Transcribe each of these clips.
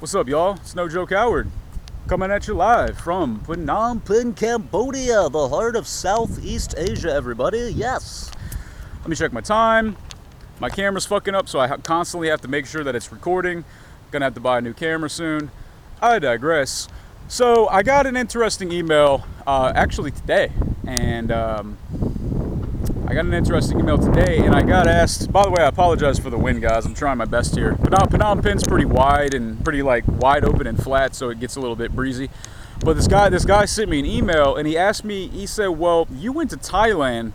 What's up, y'all? It's No Joke Howard, coming at you live from Phnom Penh, Cambodia, the heart of Southeast Asia, everybody. Yes. Let me check my time. My camera's fucking up, so I constantly have to make sure that it's recording. Gonna have to buy a new camera soon. I digress. So I got an interesting email actually today, and and I got asked. By the way, I apologize for the wind, guys. I'm trying my best here. Phnom Penh's pretty wide and pretty like wide open and flat, so it gets a little bit breezy. But this guy sent me an email, and he asked me. He said, "Well, you went to Thailand.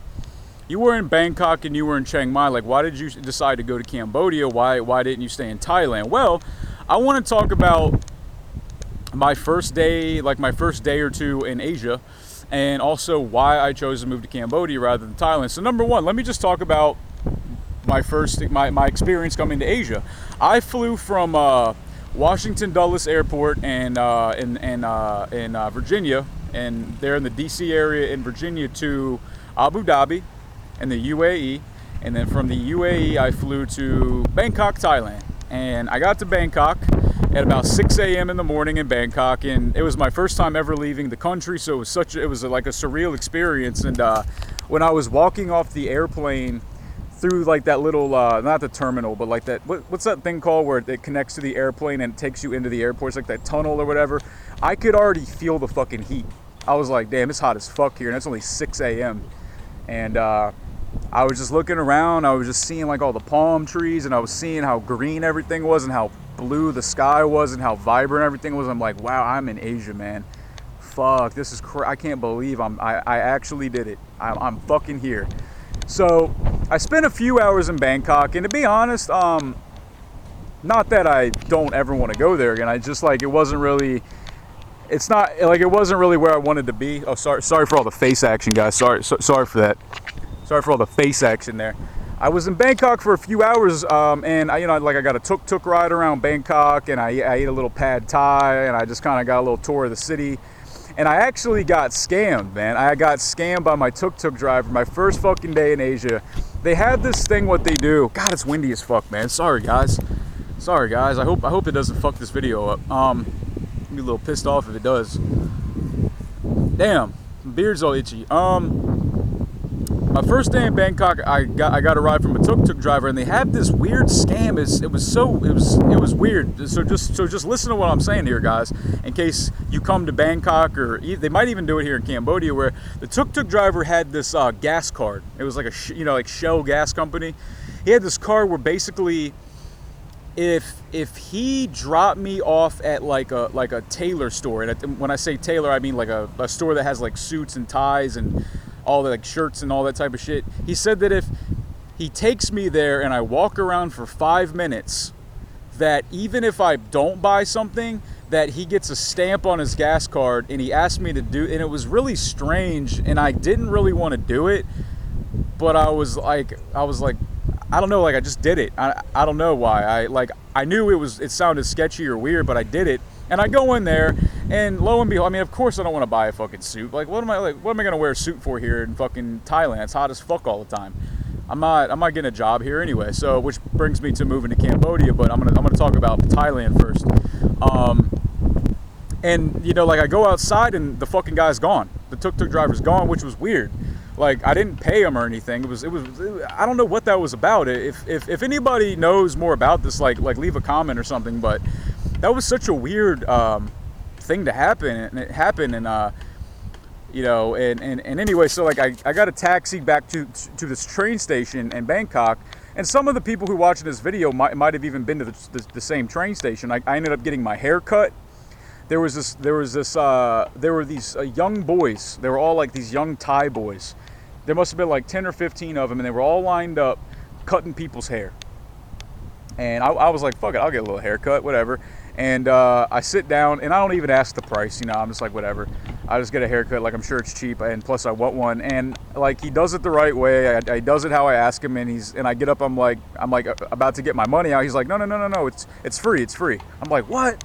You were in Bangkok and you were in Chaing Mai. Like, why did you decide to go to Cambodia? Why didn't you stay in Thailand?" Well, I want to talk about my first day or two in Asia, and also why I chose to move to Cambodia rather than Thailand. So number one, let me just talk about my experience coming to Asia. I flew from Washington Dulles Airport in Virginia, and there in the DC area in Virginia, to Abu Dhabi in the UAE, and then from the UAE I flew to Bangkok, Thailand. And I got to Bangkok at about 6 a.m. in the morning in Bangkok, and it was my first time ever leaving the country, so it was like a surreal experience. And when I was walking off the airplane through like that little not the terminal, but like that, what's that thing called where it connects to the airplane and it takes you into the airport? It's like that tunnel or whatever. I could already feel the fucking heat. I was like, damn, it's hot as fuck here, and it's only 6 a.m. and I was just looking around. I was just seeing like all the palm trees, and I was seeing how green everything was and how blue the sky was and how vibrant everything was. I'm like, wow, I'm in Asia, man. Fuck, this is I can't believe I actually did it. I'm fucking here. So I spent a few hours in Bangkok, and to be honest, not that I don't ever want to go there again. I just like it wasn't really where I wanted to be. Oh, sorry for all the face action, guys. Sorry for that. Sorry for all the face action there. I was in Bangkok for a few hours, and I got a tuk-tuk ride around Bangkok, and I ate a little pad Thai, and I just kind of got a little tour of the city. And I actually got scammed, man. I got scammed by my tuk-tuk driver my first fucking day in Asia. They have this thing, what they do. God, it's windy as fuck, man. Sorry, guys. I hope it doesn't fuck this video up. I'm a little pissed off if it does. Damn, my beard's all itchy. My first day in Bangkok, I got a ride from a tuk-tuk driver, and they had this weird scam. It was weird. So just listen to what I'm saying here, guys, in case you come to Bangkok, or they might even do it here in Cambodia, where the tuk-tuk driver had this gas card. It was like like Shell gas company. He had this card where basically, if he dropped me off at like a tailor store, and when I say tailor, I mean like a store that has like suits and ties and all the like shirts and all that type of shit. He said that if he takes me there and I walk around for 5 minutes, that even if I don't buy something, that he gets a stamp on his gas card. And he asked me to do, and it was really strange, and I didn't really want to do it, but I was like, I don't know, like I just did it. I don't know why. I knew it sounded sketchy or weird, but I did it. And I go in there, and lo and behold, I mean, of course I don't want to buy a fucking suit. Like, what am I going to wear a suit for here in fucking Thailand? It's hot as fuck all the time. I'm not getting a job here anyway. So, which brings me to moving to Cambodia, but I'm gonna talk about Thailand first. And like I go outside, and the fucking guy's gone. The tuk-tuk driver's gone, which was weird. Like, I didn't pay him or anything. It was I don't know what that was about. If anybody knows more about this, like leave a comment or something. But that was such a weird thing to happen, and it happened. And and anyway, so like I got a taxi back to this train station in Bangkok, and some of the people who watching this video might have even been to the same train station. I ended up getting my hair cut. There were these young boys. They were all like these young Thai boys. There must have been like 10 or 15 of them, and they were all lined up cutting people's hair. And I was like, fuck it, I'll get a little haircut, whatever. And I sit down, and I don't even ask the price, I'm just like, whatever. I just get a haircut, like I'm sure it's cheap, and plus I want one. And like he does it the right way. I does it how I ask him, and I get up, I'm like about to get my money out. He's like, no, it's free. I'm like, what?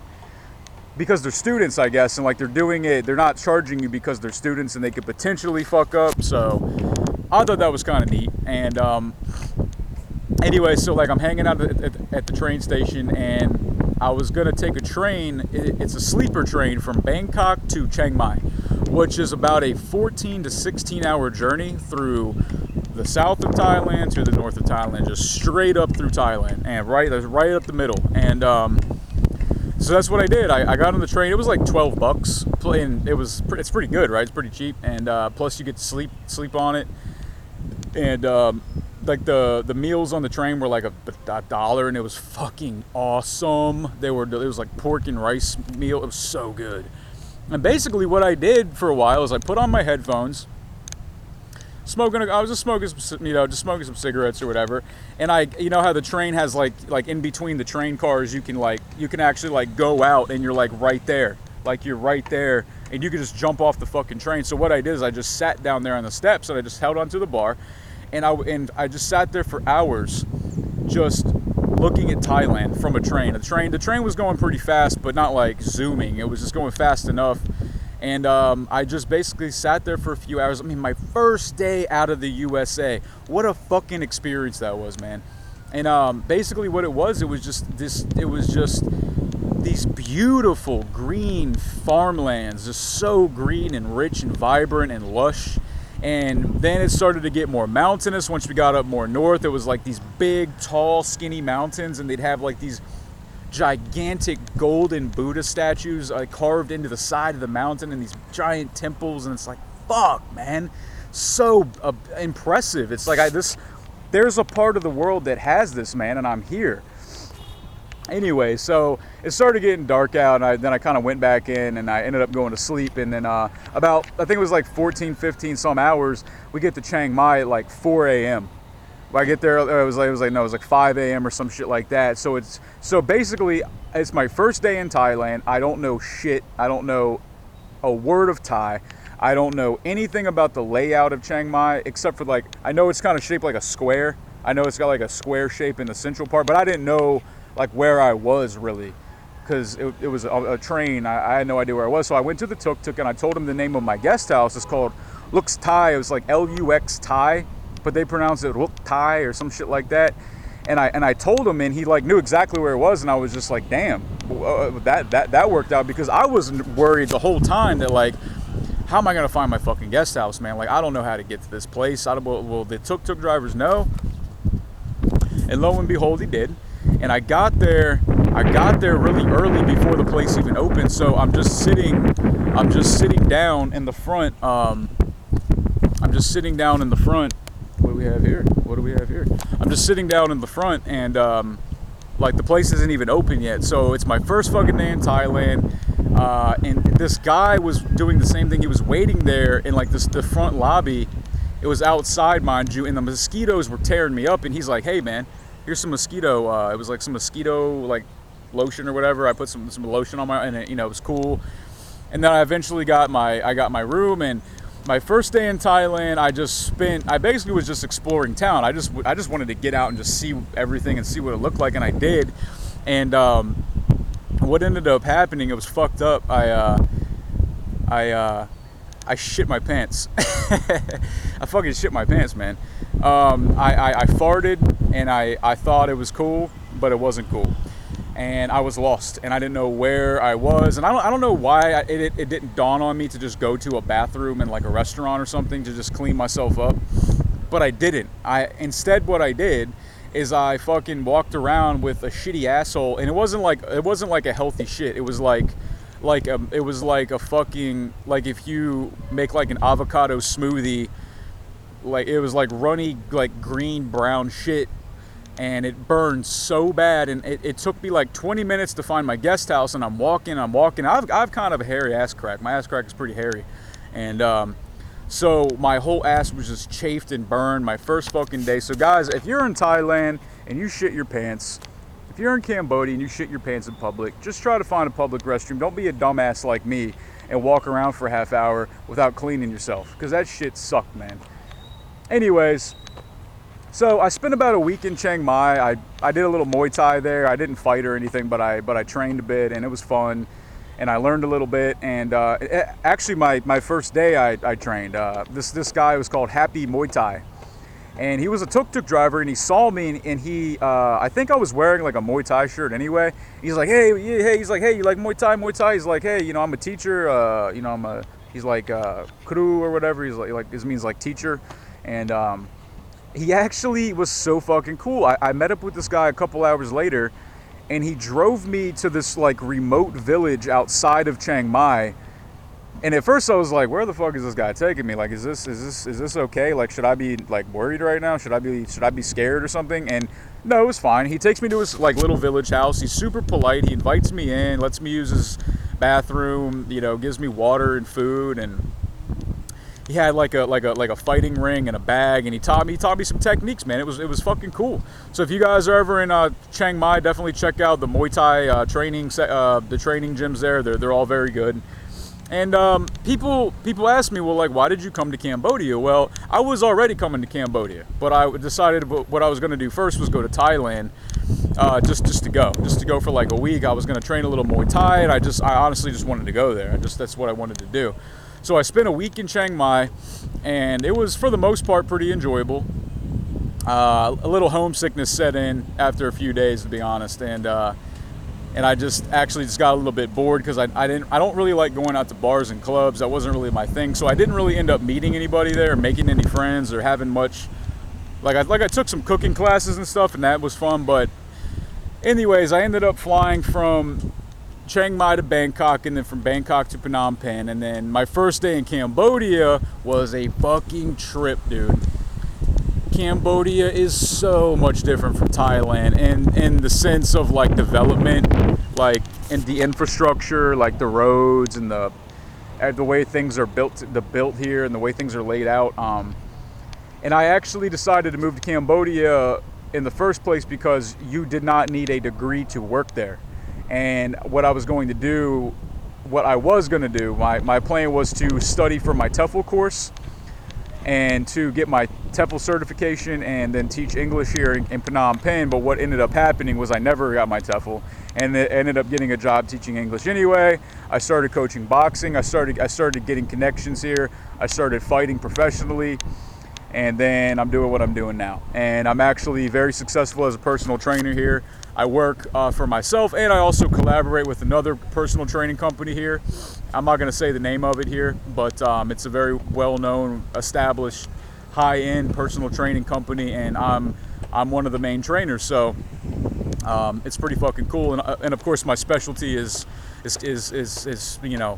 Because they're students, I guess, and like they're doing it, they're not charging you because they're students and they could potentially fuck up. So I thought that was kind of neat. And anyway, so like I'm hanging out at the train station, and I was going to take a train. It's a sleeper train from Bangkok to Chaing Mai, which is about a 14 to 16 hour journey through the south of Thailand to the north of Thailand, just straight up through Thailand, and right up the middle. And so that's what I did. I got on the train. It was like $12, and it's pretty good, right? It's pretty cheap, and plus you get to sleep on it. And like the meals on the train were like a dollar, and it was fucking awesome. It was like pork and rice meal. It was so good. And basically what I did for a while is I put on my headphones, I was just smoking some cigarettes or whatever. And you know how the train has like in between the train cars, you can actually like go out, and you're like right there. Like you're right there, and you can just jump off the fucking train. So what I did is I just sat down there on the steps, and I just held onto the bar, and I just sat there for hours, just looking at Thailand from a train. The train was going pretty fast, but not like zooming. It was just going fast enough. And I just basically sat there for a few hours. I mean, my first day out of the USA. What a fucking experience that was, man. And basically what it was just these beautiful green farmlands, just so green and rich and vibrant and lush. And then it started to get more mountainous. Once we got up more north, it was like these big, tall, skinny mountains, and they'd have like these gigantic golden Buddha statues carved into the side of the mountain, and these giant temples. And it's like, fuck, man, so impressive. It's like there's a part of the world that has this, man, and I'm here. Anyway, so it started getting dark out, and then I kind of went back in, and I ended up going to sleep. And then about, I think it was like 14, 15 some hours, we get to Chaing Mai at like 4 a.m. When I get there, it was like 5 a.m. or some shit like that. So basically, it's my first day in Thailand. I don't know shit. I don't know a word of Thai. I don't know anything about the layout of Chaing Mai, except for like, I know it's kind of shaped like a square. I know it's got like a square shape in the central part, but I didn't know like where I was really, because it was a train. I had no idea where I was. So I went to the tuk-tuk, and I told him the name of my guest house. It's called Lux Thai. It was like Lux Thai, but they pronounce it Ruk Thai or some shit like that. And I told him, and he like knew exactly where it was. And I was just like, damn, that worked out, because I was worried the whole time that like, how am I gonna find my fucking guest house, man? Like, I don't know how to get to this place. Will the tuk-tuk drivers know? And lo and behold, he did. And I got there really early before the place even opened. So I'm just sitting down in the front. What do we have here? I'm just sitting down in the front, and like the place isn't even open yet. So it's my first fucking day in Thailand. And this guy was doing the same thing. He was waiting there in like the front lobby. It was outside, mind you, and the mosquitoes were tearing me up. And he's like, "Hey, man, here's some mosquito." It was like some mosquito like lotion or whatever. I put some lotion on and it was cool. And then I eventually got my room. And my first day in Thailand, I basically was just exploring town. I just wanted to get out and just see everything and see what it looked like, and I did. And what ended up happening, it was fucked up. I shit my pants. I fucking shit my pants, man. I farted, and I thought it was cool, but it wasn't cool. And I was lost, and I didn't know where I was. And I don't know why it didn't dawn on me to just go to a bathroom in like a restaurant or something to just clean myself up. But I didn't. Instead, what I did is I fucking walked around with a shitty asshole, and it wasn't like a healthy shit. It was like a fucking, like if you make like an avocado smoothie, like it was like runny, like green brown shit, and it burned so bad. And it took me like 20 minutes to find my guest house, and I'm walking. I've kind of a hairy ass crack. My ass crack is pretty hairy, and so my whole ass was just chafed and burned my first fucking day. So guys, if you're in Thailand and you shit your pants, if you're in Cambodia and you shit your pants in public, just try to find a public restroom. Don't be a dumbass like me and walk around for a half hour without cleaning yourself, because that shit sucked, man. Anyways, so I spent about a week in Chaing Mai. I did a little Mauy Thai there. I didn't fight or anything, but I trained a bit, and it was fun. And I learned a little bit. And actually, my first day I trained. This guy was called Happy Mauy Thai. and he was a tuk-tuk driver, and he saw me, and he, I think I was wearing like a Mauy Thai shirt anyway. He's like, hey, yeah, hey, he's like, hey, you like Mauy Thai? Mauy Thai? He's like, hey, you know, I'm a teacher, you know, he's like, kru or whatever. He's like, this means like teacher. And he actually was so fucking cool. I met up with this guy a couple hours later, and he drove me to this like remote village outside of Chaing Mai. And at first I was like, where the fuck is this guy taking me? Like, is this okay? Like, should I be like worried right now? Should I be scared or something? And no, it was fine. He takes me to his like little village house. He's super polite. He invites me in, lets me use his bathroom, you know, gives me water and food, and he had like a fighting ring and a bag, and he taught me some techniques, man. It was fucking cool. So if you guys are ever in Chaing Mai, definitely check out the Mauy Thai training gyms there. They're all very good. And people ask me, well, like, why did you come to Cambodia? Well, I was already coming to Cambodia, but I decided what I was going to do first was go to Thailand, just to go for like a week. I was going to train a little Mauy Thai, and I honestly just wanted to go there. That's what I wanted to do. So I spent a week in Chaing Mai, and it was for the most part pretty enjoyable. A little homesickness set in after a few days, to be honest, and I just got a little bit bored because I don't really like going out to bars and clubs. That wasn't really my thing. So I didn't really end up meeting anybody there, making any friends, or having much. I took some cooking classes and stuff, and that was fun. But anyways, I ended up flying from Chaing Mai to Bangkok, and then from Bangkok to Phnom Penh. And then my first day in Cambodia was a fucking trip, dude. Cambodia is so much different from Thailand, and in the sense of like development, like and the infrastructure, like the roads and the way things are built here, and the way things are laid out. And I actually decided to move to Cambodia in the first place because you did not need a degree to work there. And what I was going to do, my plan was to study for my TEFL course and to get my TEFL certification and then teach English here in Phnom Penh. But what ended up happening was I never got my TEFL, and it ended up getting a job teaching English anyway. I started coaching boxing. I started getting connections here. I started fighting professionally, and then I'm doing what I'm doing now. And I'm actually very successful as a personal trainer here. I work for myself, and I also collaborate with another personal training company here. I'm not going to say the name of it here, but it's a very well-known, established, high-end personal training company, and I'm one of the main trainers. So it's pretty fucking cool. And of course, my specialty is you know,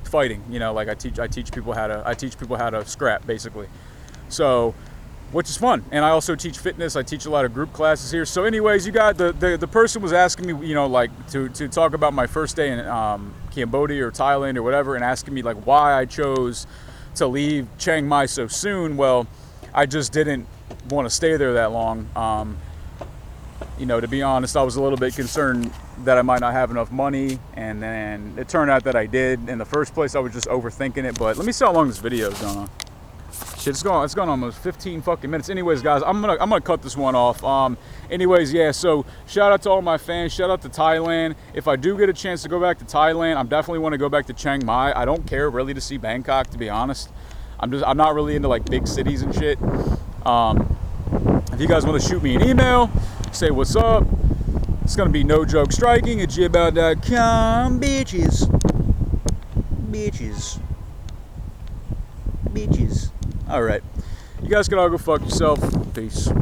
fighting. You know, like I teach people how to scrap, basically. So, which is fun. And I also teach fitness. I teach a lot of group classes here. So anyways, you got the person was asking me, you know, like to talk about my first day in Cambodia or Thailand or whatever, and asking me like why I chose to leave Chaing Mai so soon. Well, I just didn't want to stay there that long. You know, to be honest, I was a little bit concerned that I might not have enough money, and then it turned out that I did. In the first place, I was just overthinking it. But let me see how long this video is going on. Shit, it's gone almost 15 fucking minutes. Anyways, guys, I'm gonna cut this one off. Anyways, yeah, so shout out to all my fans. Shout out to Thailand. If I do get a chance to go back to Thailand, I'm definitely want to go back to Chaing Mai. I don't care really to see Bangkok, to be honest. I'm not really into like big cities and shit. If you guys want to shoot me an email, say what's up. It's gonna be nojokestriking@gmail.com. Bitches. All right, you guys can all go fuck yourself. Peace.